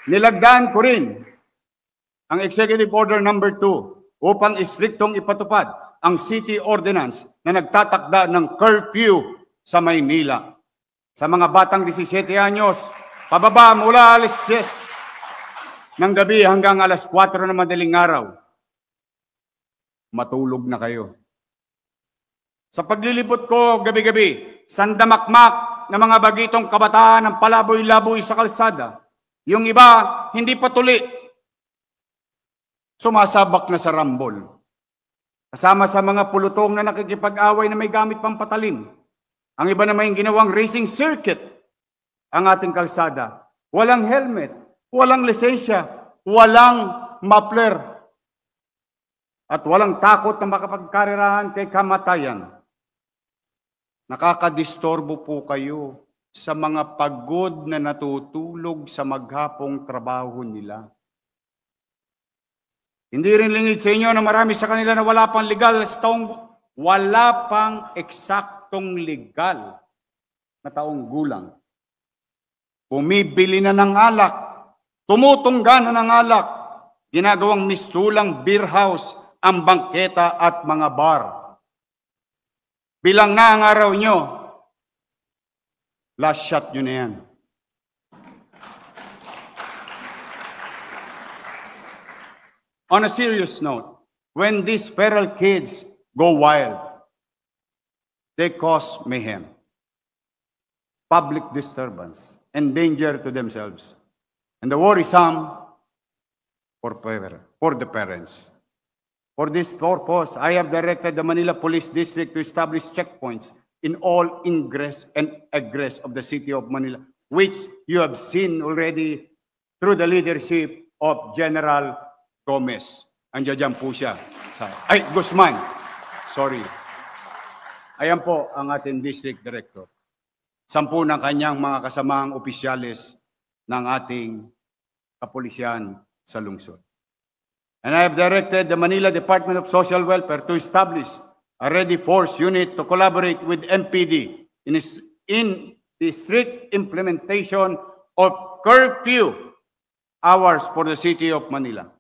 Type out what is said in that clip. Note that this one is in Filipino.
Nilagdaan ko rin ang Executive Order number 2 upang istriktong ipatupad ang City Ordinance na nagtatakda ng curfew sa Maynila. Sa mga batang 17 anyos, pababa mula alas 10 ng gabi hanggang alas 4 ng madaling araw, matulog na kayo. Sa paglilibot ko gabi-gabi, sandamakmak na mga bagitong kabataan ng palaboy-laboy sa kalsada, yung iba hindi pa tuli, sumasabak na sa rambol. Kasama sa mga pulutong na nakikipag-away na may gamit pang patalim. Ang iba naman yung ginawang racing circuit ang ating kalsada. Walang helmet, walang lisensya, walang muffler, at walang takot na makapagkarirahan kay kamatayan. Nakakadistorbo po kayo sa mga pagod na natutulog sa maghapong trabaho nila. Hindi rin lingid sa inyo na marami sa kanila na wala pang eksaktong legal na taong gulang. Bumibili na ng alak, tumutungga na ng alak, ginagawang mistulang beer house ang bangketa at mga bar. Bilang na ang araw nyo, last shot nyo na yan. On a serious note, when these feral kids go wild, they cause mayhem, public disturbance, and danger to themselves. And the worrisome for the parents. For this purpose, I have directed the Manila Police District to establish checkpoints in all ingress and egress of the city of Manila, which you have seen already through the leadership of General Gomez. Andiyan po siya. Guzman. Sorry. Ayan po ang ating district director. 10 ng kanyang mga kasamang opisyales ng ating kapulisyan sa lungsod. And I have directed the Manila Department of Social Welfare to establish a ready force unit to collaborate with MPD in the strict implementation of curfew hours for the city of Manila.